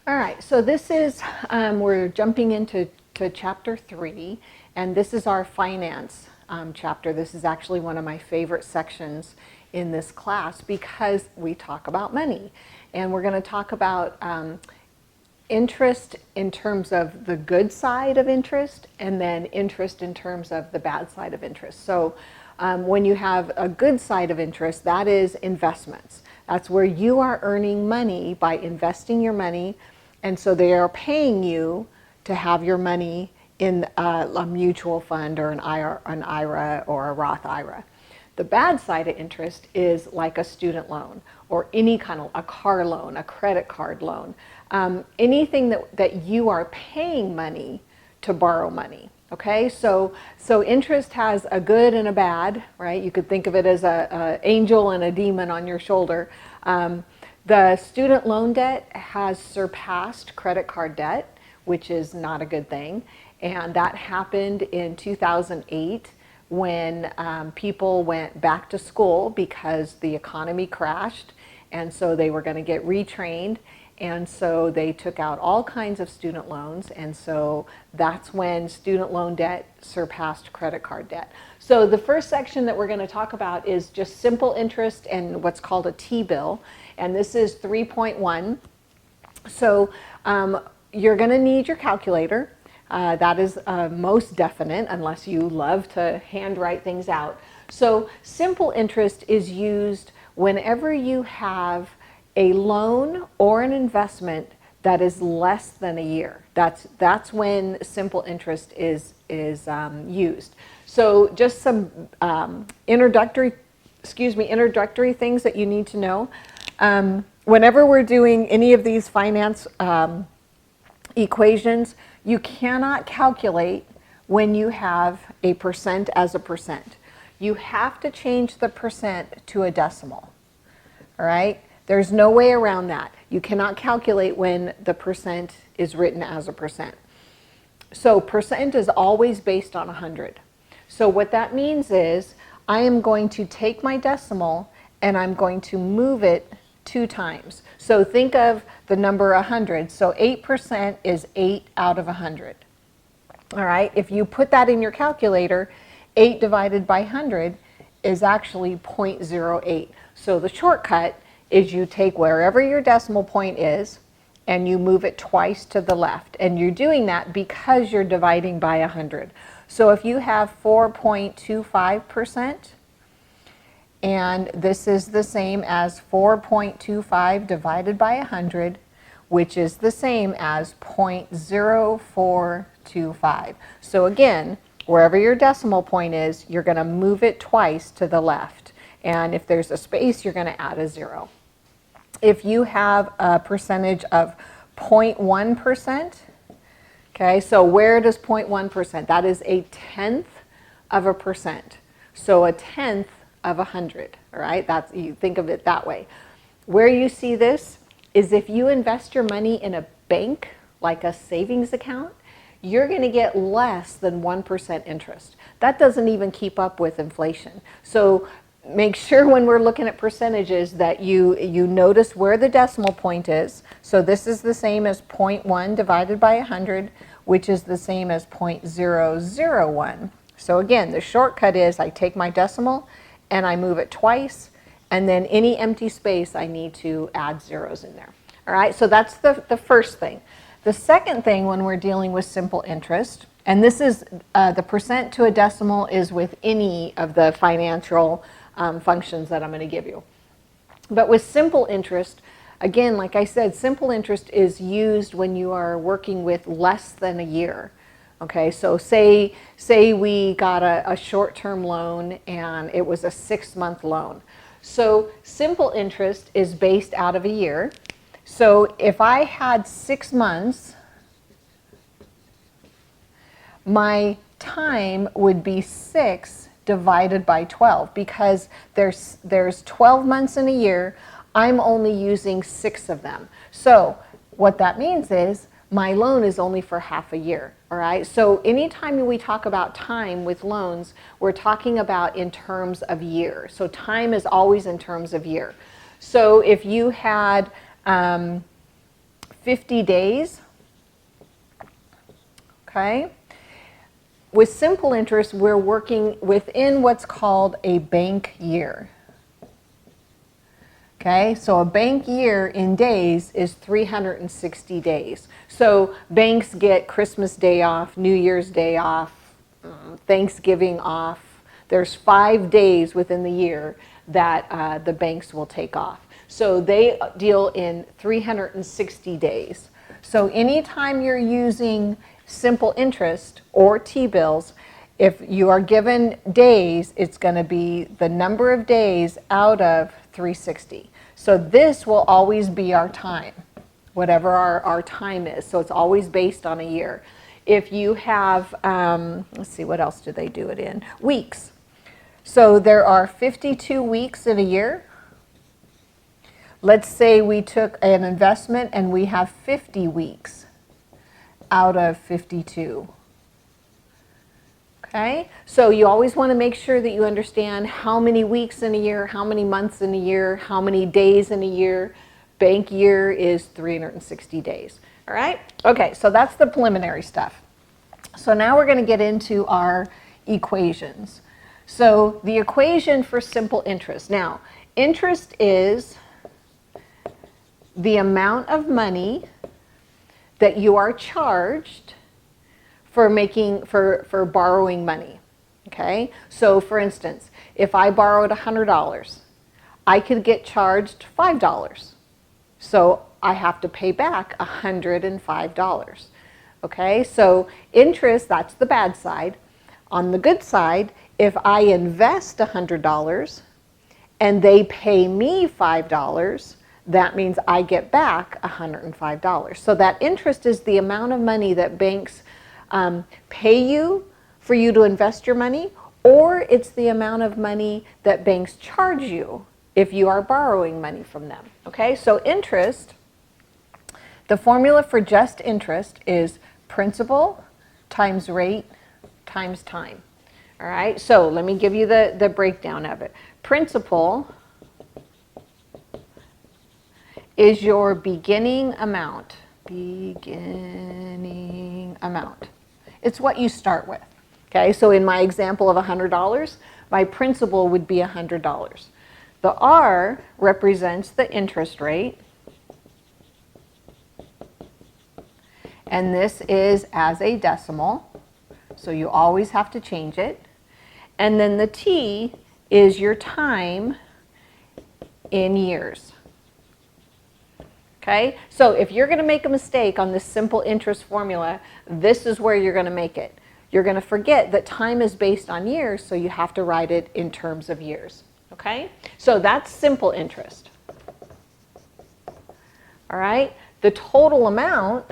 All right, so this is, we're jumping into chapter 3, and this is our finance chapter. This is actually one of my favorite sections in this class because we talk about money. And we're going to talk about interest in terms of the good side of interest, and then interest in terms of the bad side of interest. So when you have a good side of interest, that is investments. That's where you are earning money by investing your money, and so they are paying you to have your money in a mutual fund or an IRA or a Roth IRA. The bad side of interest is like a student loan or any kind of a car loan, a credit card loan, anything that you are paying money to borrow money. Okay, so interest has a good and a bad, right? You could think of it as a angel and a demon on your shoulder. The student loan debt has surpassed credit card debt, which is not a good thing. And that happened in 2008 when people went back to school because the economy crashed, and so they were going to get retrained. And so they took out all kinds of student loans, and so that's when student loan debt surpassed credit card debt. So the first section that we're going to talk about is just simple interest and what's called a T-bill, and this is 3.1. So you're going to need your calculator. That is most definite unless you love to handwrite things out. So simple interest is used whenever you have a loan or an investment that is less than a year. That's when simple interest is used. So just some introductory things that you need to know. Whenever we're doing any of these finance equations, you cannot calculate when you have a percent as a percent. You have to change the percent to a decimal. All right? There's no way around that. You cannot calculate when the percent is written as a percent. So percent is always based on 100. So what that means is I am going to take my decimal and I'm going to move it 2 times. So think of the number 100. So 8% is 8 out of 100. All right, if you put that in your calculator, 8 divided by 100 is actually 0.08. So the shortcut is you take wherever your decimal point is and you move it twice to the left. And you're doing that because you're dividing by 100. So if you have 4.25%, and this is the same as 4.25 divided by 100, which is the same as 0.0425. So again, wherever your decimal point is, you're going to move it twice to the left. And if there's a space, you're going to add a 0. If you have a percentage of 0.1%, okay, so where does 0.1%? That is a tenth of a percent. So a tenth of 100, all right? That's, you think of it that way. Where you see this is if you invest your money in a bank, like a savings account, you're going to get less than 1% interest. That doesn't even keep up with inflation. So make sure when we're looking at percentages that you notice where the decimal point is. So this is the same as 0.1 divided by 100, which is the same as 0.001. So again, the shortcut is I take my decimal and I move it twice, and then any empty space I need to add zeros in there. All right, so that's the first thing. The second thing when we're dealing with simple interest, and this is the percent to a decimal is with any of the financial functions that I'm going to give you. But with simple interest, again, like I said, simple interest is used when you are working with less than a year. Okay, so say we got a short-term loan and it was a 6-month loan. So simple interest is based out of a year. So if I had 6 months, my time would be 6 divided by 12 because there's 12 months in a year. I'm only using 6 of them. So what that means is my loan is only for half a year. All right, so anytime we talk about time with loans, we're talking about in terms of year. So time is always in terms of year. So if you had 50 days. Okay? With simple interest, we're working within what's called a bank year. Okay, so a bank year in days is 360 days. So banks get Christmas Day off, New Year's Day off, Thanksgiving off. There's 5 days within the year that the banks will take off. So they deal in 360 days. So anytime you're using simple interest or T-bills, if you are given days, it's going to be the number of days out of 360. So this will always be our time, whatever our time is. So it's always based on a year. If you have, let's see, what else do they do it in? Weeks. So there are 52 weeks in a year. Let's say we took an investment and we have 50 weeks out of 52. Okay, so you always want to make sure that you understand how many weeks in a year, how many months in a year, how many days in a year. Bank year is 360 days. All right, okay, so that's the preliminary stuff. So now we're going to get into our equations. So the equation for simple interest. Now, interest is the amount of money that you are charged for borrowing money. Okay, so for instance, if I borrowed $100, I could get charged $5. So I have to pay back $105. Okay, so interest, that's the bad side. On the good side, if I invest $100 and they pay me $5, that means I get back $105. So that interest is the amount of money that banks pay you for you to invest your money, or it's the amount of money that banks charge you if you are borrowing money from them. Okay, so interest, the formula for just interest is principal times rate times time. All right, so let me give you the breakdown of it. Principal is your beginning amount. Beginning amount. It's what you start with. Okay, so in my example of $100, my principal would be $100. The R represents the interest rate, and this is as a decimal, so you always have to change it. And then the T is your time in years. Okay, so if you're going to make a mistake on this simple interest formula, this is where you're going to make it. You're going to forget that time is based on years, so you have to write it in terms of years. Okay, so that's simple interest. All right, the total amount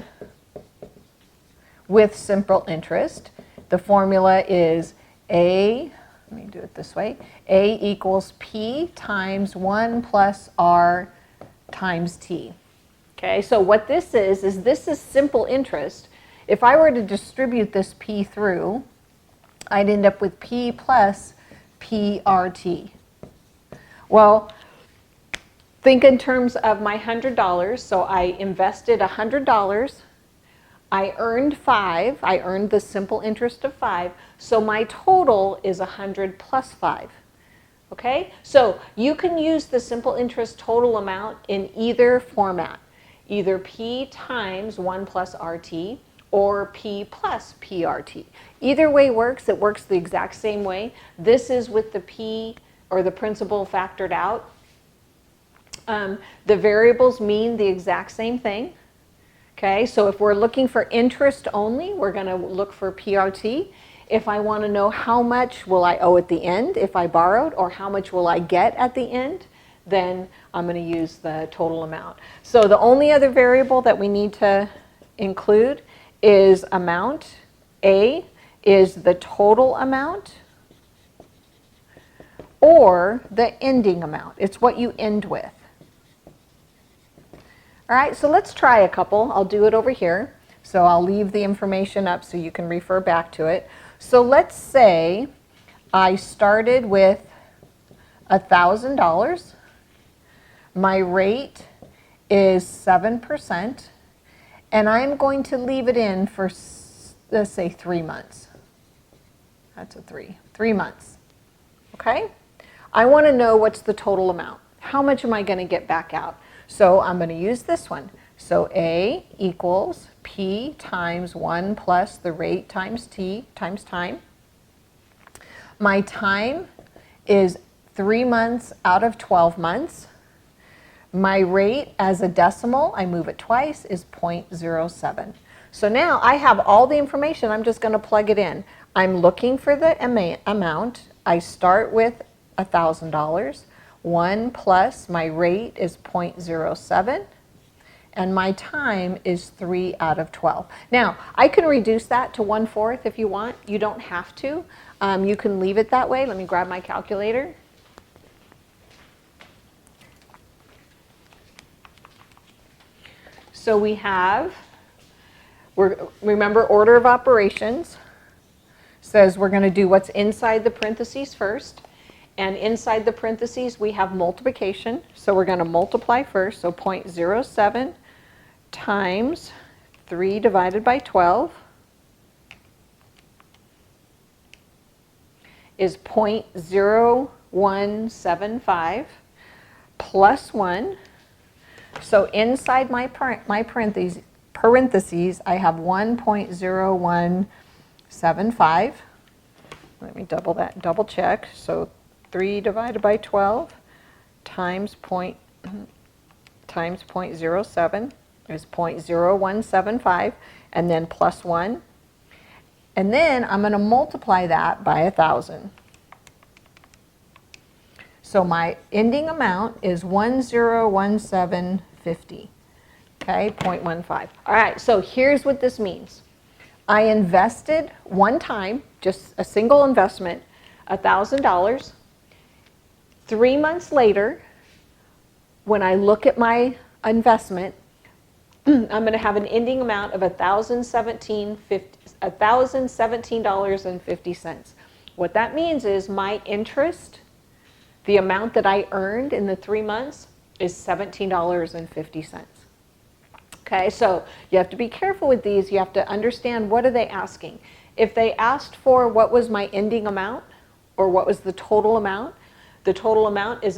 with simple interest, the formula is A, let me do it this way, A equals P times 1 plus R times T. Okay, so what this is this is simple interest. If I were to distribute this P through, I'd end up with P plus PRT. Well, think in terms of my $100. So I invested $100. I earned 5. I earned the simple interest of 5. So my total is 100 plus 5. Okay, so you can use the simple interest total amount in either format. Either P times 1 plus RT or P plus PRT. Either way works. It works the exact same way. This is with the P or the principal factored out. The variables mean the exact same thing. Okay, so if we're looking for interest only, we're going to look for PRT. If I want to know how much will I owe at the end if I borrowed, or how much will I get at the end, then I'm going to use the total amount. So the only other variable that we need to include is amount. A is the total amount or the ending amount. It's what you end with. All right, so let's try a couple. I'll do it over here. So I'll leave the information up so you can refer back to it. So let's say I started with $1,000. My rate is 7%, and I'm going to leave it in for, let's say, 3 months. That's a 3 months. Okay? I want to know what's the total amount. How much am I going to get back out? So I'm going to use this one. So A equals P times 1 plus the rate times T times time. My time is 3 months out of 12 months. My rate as a decimal, I move it twice, is 0.07. So now I have all the information. I'm just going to plug it in. I'm looking for the amount. I start with $1,000. 1 plus my rate is 0.07. And my time is 3 out of 12. Now, I can reduce that to 1/4 if you want. You don't have to. You can leave it that way. Let me grab my calculator. So we have, remember, order of operations says we're going to do what's inside the parentheses first. And inside the parentheses, we have multiplication. So we're going to multiply first. So 0.07 times 3 divided by 12 is 0.0175 plus 1. So inside my parentheses, I have 1.0175. Let me double check. So 3 divided by 12 times 0.07 is 0.0175, and then plus 1. And then I'm going to multiply that by 1,000. So my ending amount is 101750, okay, 0.15. All right, so here's what this means. I invested one time, just a single investment, $1,000. 3 months later, when I look at my investment, I'm going to have an ending amount of $1,017.50. What that means is my interest, the amount that I earned in the 3 months, is $17.50. Okay, so you have to be careful with these. You have to understand, what are they asking? If they asked for what was my ending amount or what was the total amount is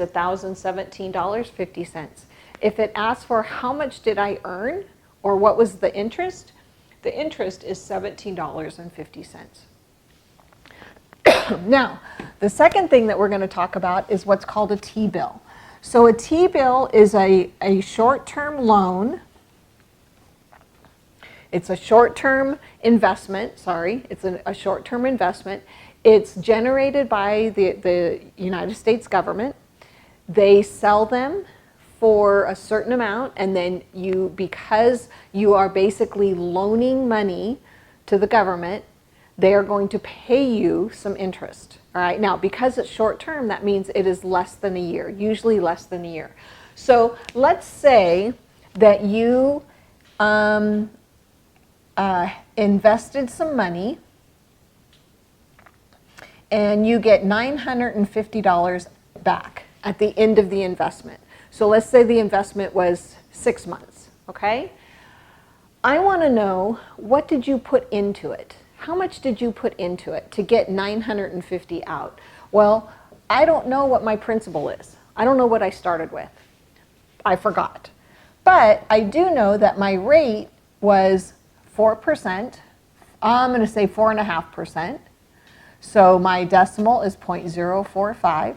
$1,017.50. If it asks for how much did I earn or what was the interest is $17.50. Now, the second thing that we're going to talk about is what's called a T-bill. So a T-bill is a short-term loan. It's a short-term investment, it's a short-term investment. It's generated by the United States government. They sell them for a certain amount, and then because you are basically loaning money to the government, they are going to pay you some interest. All right, now because it's short term, that means it is less than a year, usually less than a year. So let's say that you invested some money and you get $950 back at the end of the investment. So let's say the investment was 6 months, okay? I want to know, what did you put into it? How much did you put into it to get $950 out? Well, I don't know what my principal is. I don't know what I started with. I forgot. But I do know that my rate was 4%. I'm going to say 4.5%. So my decimal is 0.045.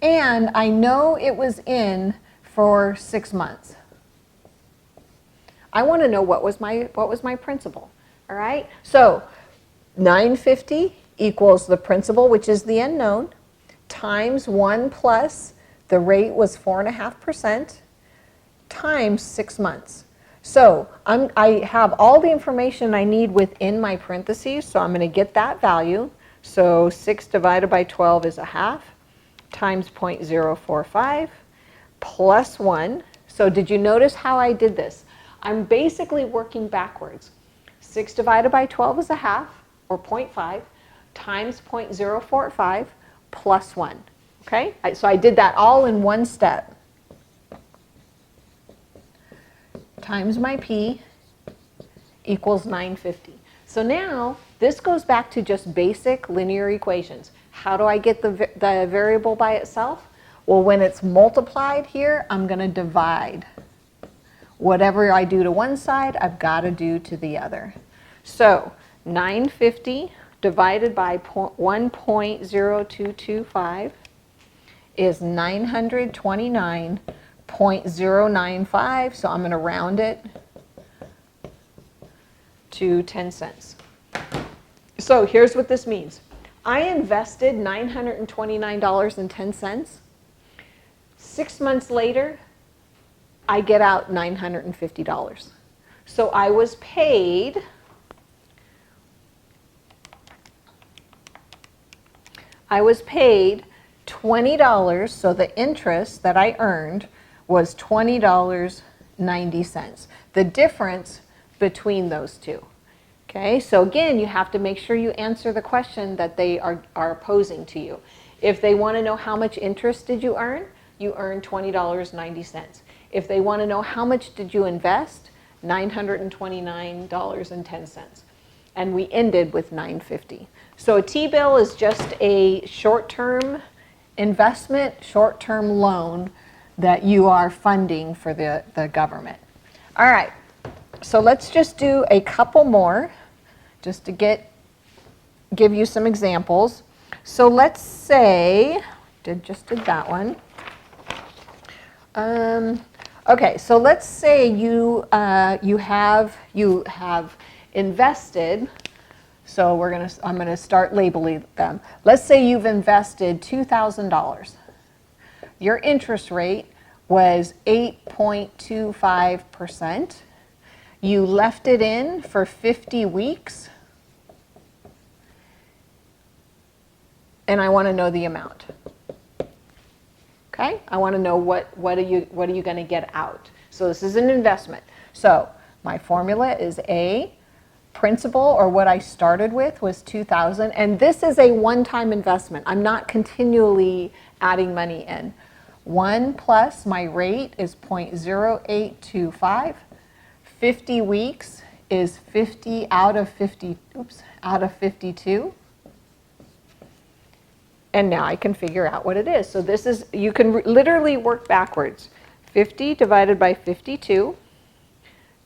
And I know it was in for 6 months. I want to know what was my principal. All right? So 950 equals the principal, which is the unknown, times 1 plus the rate was 4.5%, times 6 months. So I have all the information I need within my parentheses, so I'm going to get that value. So 6 divided by 12 is 1/2, times 0.045, plus 1. So did you notice how I did this? I'm basically working backwards. 6 divided by 12 is 1/2, or 0.5, times 0.045, plus 1. Okay? So I did that all in one step. Times my P equals 950. So now this goes back to just basic linear equations. How do I get the variable by itself? Well, when it's multiplied here, I'm going to divide. Whatever I do to one side, I've got to do to the other. So 950 divided by 1.0225 is 929.095. So I'm going to round it to 10 cents. So here's what this means. I invested $929.10. 6 months later, I get out $950. So I was paid $20, so the interest that I earned was $20.90. The difference between those two. Okay, so again, you have to make sure you answer the question that they are posing to you. If they want to know how much interest did you earned $20.90. If they want to know how much did you invest, $929.10. And we ended with $950. So a T-bill is just a short-term investment, short-term loan that you are funding for the government. All right, so let's just do a couple more just to give you some examples. So let's say, just did that one. Okay, so let's say you have invested. So I'm gonna start labeling them. Let's say you've invested $2,000. Your interest rate was 8.25%. You left it in for 50 weeks. And I want to know the amount. Okay? I want to know what are you going to get out. So this is an investment. So my formula is A, principal, or what I started with was $2,000, and this is a one-time investment. I'm not continually adding money in. 1 plus my rate is 0.0825. 50 weeks is 50 out of 52. And now I can figure out what it is. So this is, you can literally work backwards. 50 divided by 52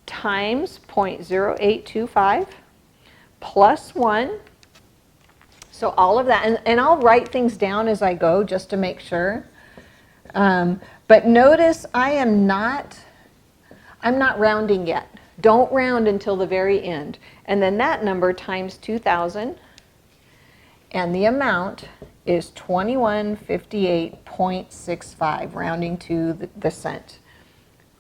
times 0.0825 plus 1. So all of that, and I'll write things down as I go just to make sure. But notice I'm not rounding yet. Don't round until the very end. And then that number times 2,000, and the amount is 2158.65, rounding to the cent.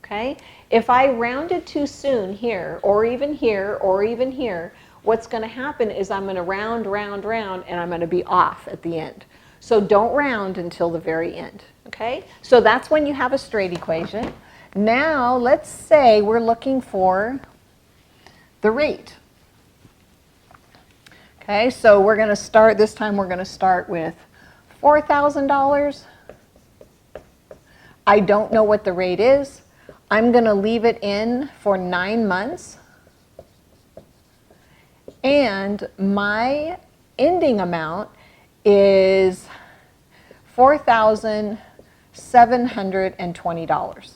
Okay? If I rounded too soon here, or even here, or even here, what's going to happen is I'm going to round, and I'm going to be off at the end. So don't round until the very end. Okay? So that's when you have a straight equation. Now, let's say we're looking for the rate. Okay, so we're going to start, this time we're going to start with $4,000. I don't know what the rate is. I'm going to leave it in for 9 months. And my ending amount is $4,720.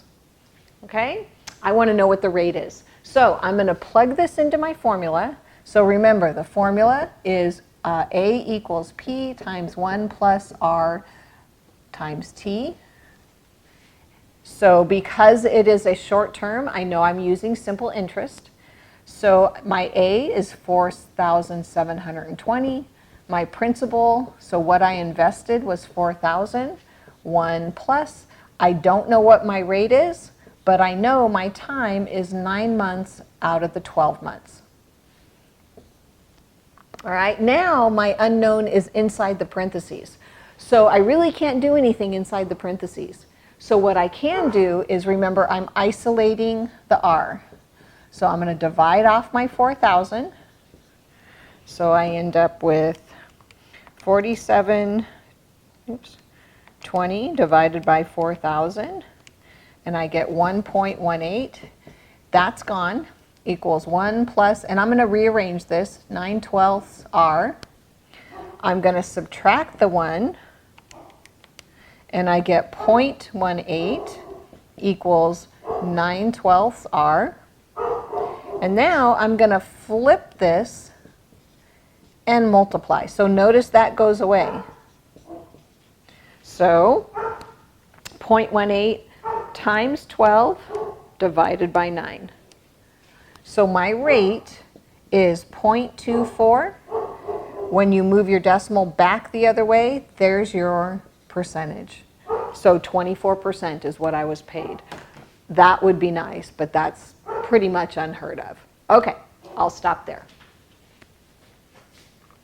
Okay? I want to know what the rate is. So I'm going to plug this into my formula. So remember, the formula is A equals P times 1 plus R times T. So because it is a short term, I know I'm using simple interest. So my A is 4,720. My principal, so what I invested was 4,000. 1 plus, I don't know what my rate is, but I know my time is 9 months out of the 12 months. All right, now my unknown is inside the parentheses. So I really can't do anything inside the parentheses. So what I can do is, remember, I'm isolating the R. So I'm going to divide off my 4,000. So I end up with 47.20 divided by 4,000. And I get 1.18. That's gone. equals 1 plus, and I'm going to rearrange this, 9/12 r. I'm going to subtract the 1, and I get 0.18 equals 9/12 r. And now I'm going to flip this and multiply. So notice that goes away. So 0.18 times 12 divided by 9. So my rate is 0.24. When you move your decimal back the other way, there's your percentage. So 24% is what I was paid. That would be nice, but that's pretty much unheard of. Okay, I'll stop there.